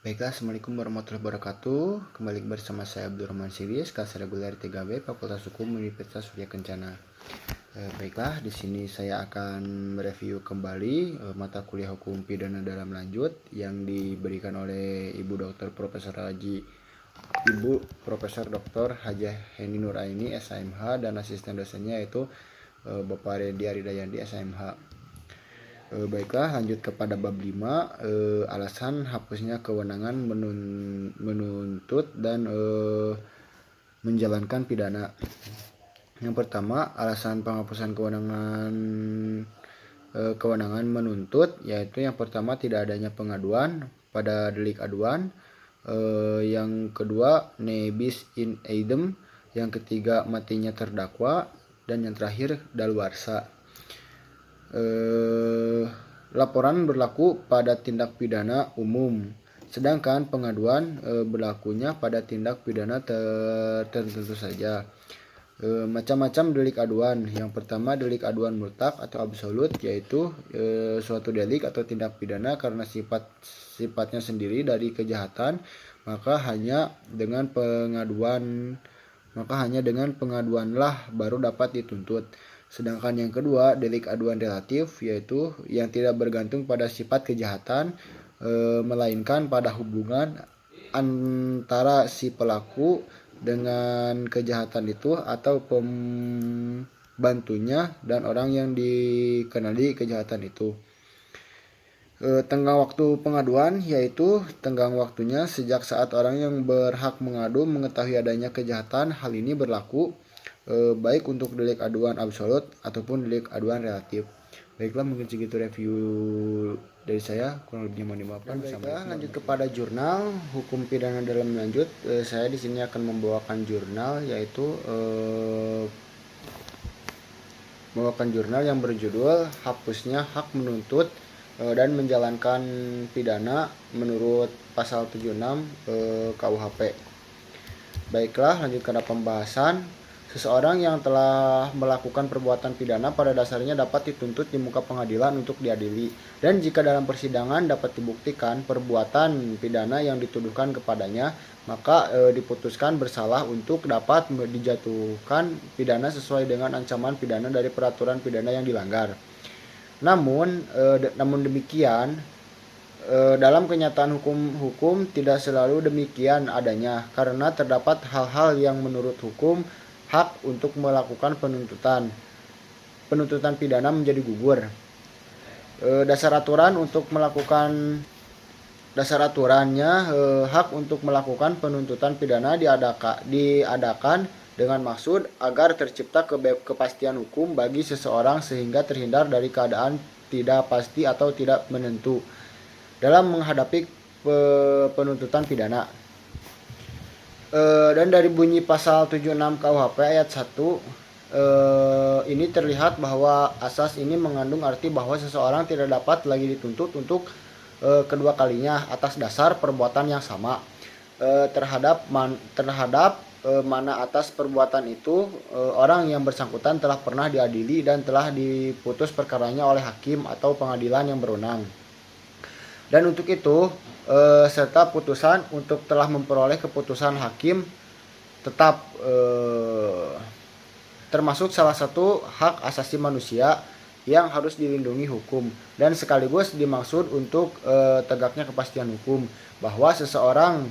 Baiklah, Assalamualaikum warahmatullahi wabarakatuh. Kembali bersama saya Abdurrahman Siris, kelas reguler 3B Fakultas Hukum Universitas Surya Kencana. Baiklah, di sini saya akan mereview kembali mata kuliah hukum pidana dalam lanjut yang diberikan oleh Ibu Profesor Dr. Hajah Heni Nuraini SMH dan asisten dosennya yaitu Bapak Redi Aridayandi SMH. Baiklah, lanjut kepada bab 5, alasan hapusnya kewenangan menuntut dan menjalankan pidana. Yang pertama, alasan penghapusan kewenangan menuntut, yaitu yang pertama tidak adanya pengaduan pada delik aduan, yang kedua ne bis in idem, yang ketiga matinya terdakwa, dan yang terakhir daluarsa. Laporan berlaku pada tindak pidana umum, sedangkan pengaduan berlakunya pada tindak pidana tertentu saja. Macam-macam delik aduan. Yang pertama, delik aduan mutlak atau absolut, yaitu suatu delik atau tindak pidana karena sifatnya sendiri dari kejahatan, maka hanya dengan pengaduanlah baru dapat dituntut. Sedangkan yang kedua, delik aduan relatif, yaitu yang tidak bergantung pada sifat kejahatan, melainkan pada hubungan antara si pelaku dengan kejahatan itu atau pembantunya dan orang yang dikenali kejahatan itu. Tenggang waktu pengaduan, yaitu tenggang waktunya sejak saat orang yang berhak mengadu mengetahui adanya kejahatan. Hal ini berlaku baik untuk delik aduan absolut ataupun delik aduan relatif. Baiklah, mungkin segitu review dari saya, kurang lebihnya mohon dimaafkan. Baiklah, lanjut kepada jurnal hukum pidana dalam lanjut. Saya di sini akan membawakan jurnal, yaitu yang berjudul hapusnya hak menuntut dan menjalankan pidana menurut pasal 76 KUHP. Baiklah, lanjut kepada pembahasan. Seseorang yang telah melakukan perbuatan pidana pada dasarnya dapat dituntut di muka pengadilan untuk diadili, dan jika dalam persidangan dapat dibuktikan perbuatan pidana yang dituduhkan kepadanya, maka diputuskan bersalah untuk dapat dijatuhkan pidana sesuai dengan ancaman pidana dari peraturan pidana yang dilanggar. Namun demikian, dalam kenyataan hukum tidak selalu demikian adanya, karena terdapat hal-hal yang menurut hukum hak untuk melakukan penuntutan pidana menjadi gugur. Dasar aturannya, hak untuk melakukan penuntutan pidana diadakan dengan maksud agar tercipta kepastian hukum bagi seseorang sehingga terhindar dari keadaan tidak pasti atau tidak menentu dalam menghadapi penuntutan pidana. Dan dari bunyi pasal 76 KUHP ayat 1 ini terlihat bahwa asas ini mengandung arti bahwa seseorang tidak dapat lagi dituntut untuk kedua kalinya atas dasar perbuatan yang sama terhadap mana atas perbuatan itu orang yang bersangkutan telah pernah diadili dan telah diputus perkaranya oleh hakim atau pengadilan yang berwenang. Dan untuk itu serta putusan untuk telah memperoleh keputusan hakim tetap termasuk salah satu hak asasi manusia yang harus dilindungi hukum, dan sekaligus dimaksud untuk tegaknya kepastian hukum bahwa seseorang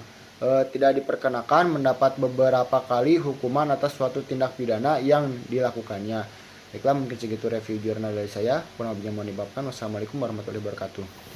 tidak diperkenakan mendapat beberapa kali hukuman atas suatu tindak pidana yang dilakukannya. Baiklah, mungkin segitu review jurnal dari saya. Kurang lebihnya mohon dimaafkan. Wassalamualaikum warahmatullahi wabarakatuh.